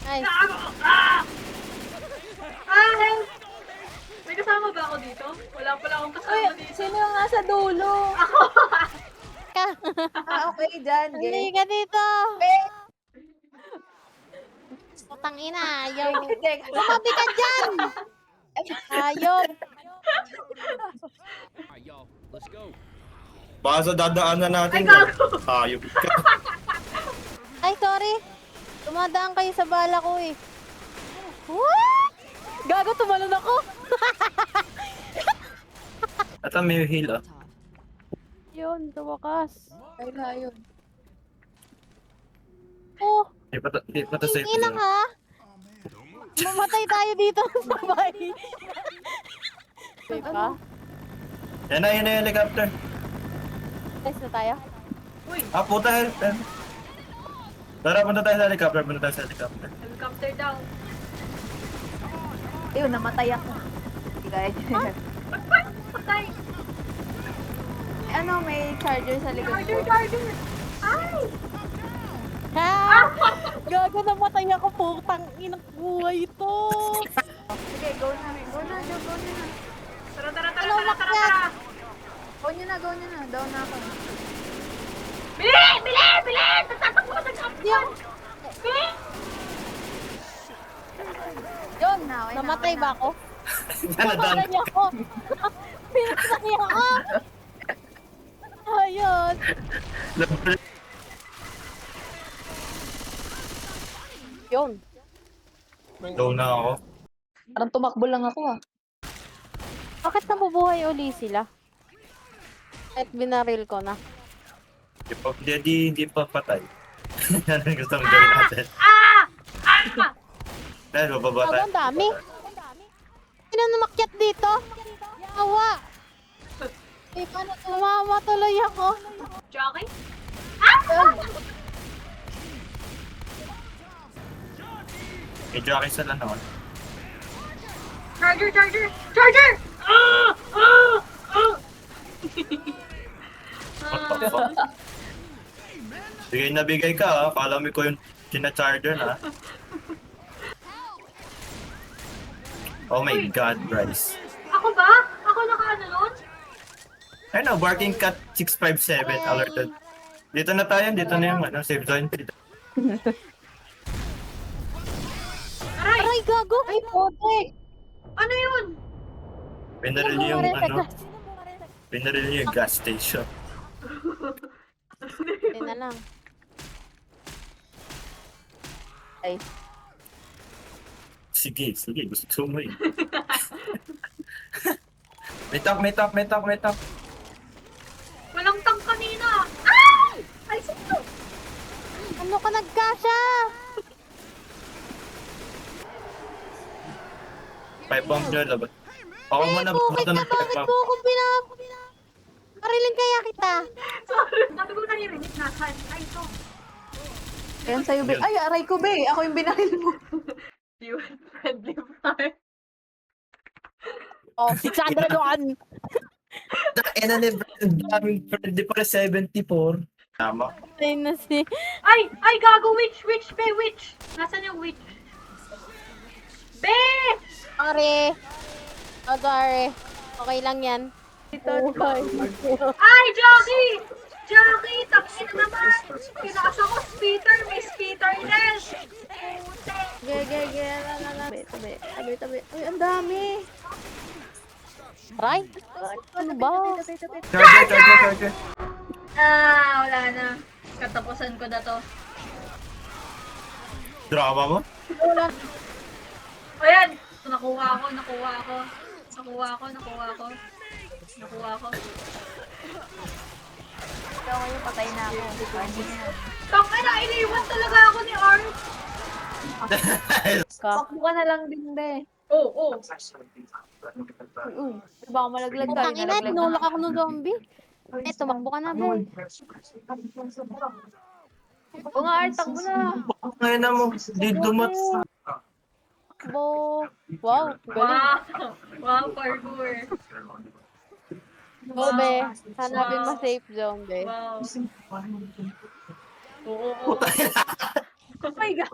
Nice. Gago! Ah! Ah, help! May kasama ba ako dito? Wala pala akong kasama Uy, dito. sino yung nasa dulo? Ako! Ka. Okay, dyan, Hindi gay. ka dito. Eh, Putang ina, ayaw. teka. Tumabi ka dyan. Ayop. Alright, y'all, let's go. Baka sa dadaanan Ay, natin gago! Ayop ka. Ay, sorry. Tumadaan kayo sa bala ko eh. What? Gago, tumalon ako. At may heal ah. Yun, tumakas. Ay, layon. Oh, Di pa to safe. ina ka. Mamatay tayo dito sabay. Diba? Yan na yung helicopter. Test na tayo. Uy! Ah, puta help. Tara, punta tayo sa helicopter. Punta tayo sa helicopter. Helicopter down. Ayun, namatay ako. Hindi kaya dyan. Patay! Ano, may charger sa likod Charger, ko. charger! Ay! Ha? Gago, namatay ako. Putang inang buhay ito. Sige, go na. Go na, Joe, go na. Tara, tara, tara, Ano, tara, tara, tara! Go nyo na, go nyo na. Down na ako. Bili! Bili! Bili! Nagtatakbo ka ng champion! Bili! Yun na, okay na. Namatay okay ba na. ako? Yan na, done. Namatay ako. Pinasakay ako. Ayun. Yun. Low na ako. Parang tumakbo lang ako ah. Bakit nabubuhay uli sila? At binaril ko na. Hindi pa patay. Yan ang gusto mong gawin natin. Ah! Ah! Dahil bababa Gago, tayo. ang dami. Sino numakyat dito? Yawa. Eh, paano tumama tuloy ako? Jockey? May jockey sa lang naman. Charger, charger! Charger! Ah! Ah! Ah! What the fuck? Bigay na bigay ka ha. Kala mo ko yung charger na. Oh my god, Bryce. Ako ba? Ako nakaano nun? I know, barking cat 657 alerted. Dito na tayo, dito na yung safe zone. Aray! Aray, gago. Ay, pote. Ano yun? Pinaril niyo yung pinaril niyo yung gas station. Hindi na lang. Ay. Sige, sige, gusto mo eh. May top, may top, may top, may top. Walang tank kanina! Ay! Ay, sino? Ano ka nagkasya? 5 bomb nyo laban. Ako muna, Bakit buto na? ng 5 Bakit bomb. mo ako Marilin kaya kita? Sorry, sabi ko naririnig na. Ay, ito. Ayan sa'yo, be. Ay, aray ko, be. Ako yung binaril mo. You friendly fire. Oh, 601. Daming friend, di pala 74. Tama. Ay na si... Ay! Ay, gago! Witch! Witch! Be! Witch! Nasaan yung witch? Be! Sorry. Oh, sorry. Okay lang yan. Ay, Jockey! Jockey! Takin na naman! Pinakas ako, Peter! Miss Peter Ness! Ge. Tabi. Uy, ang dami. Right? Ano ba? Charger, charger, charger. Ah, wala na. Katapusan ko na to. Drama mo? Ayan! Nakuha ako. Ikaw ngayon, patay na ako. Party na. Taka na, iniwan talaga ako ni Art. Ka. Pakbo ka na lang din, be. Oo. Uy. Baka malaglag tayo. Putang ina, tinulak ako ng zombie. Eh, tumakbo ka na, be. O nga, Art, takbo na. Ngayon na mo, di dumat. Bo. Wow, galing. Wow, parkour. Go, be. Hanapin mo safe zone, be. Wow. Oo. Oh my God.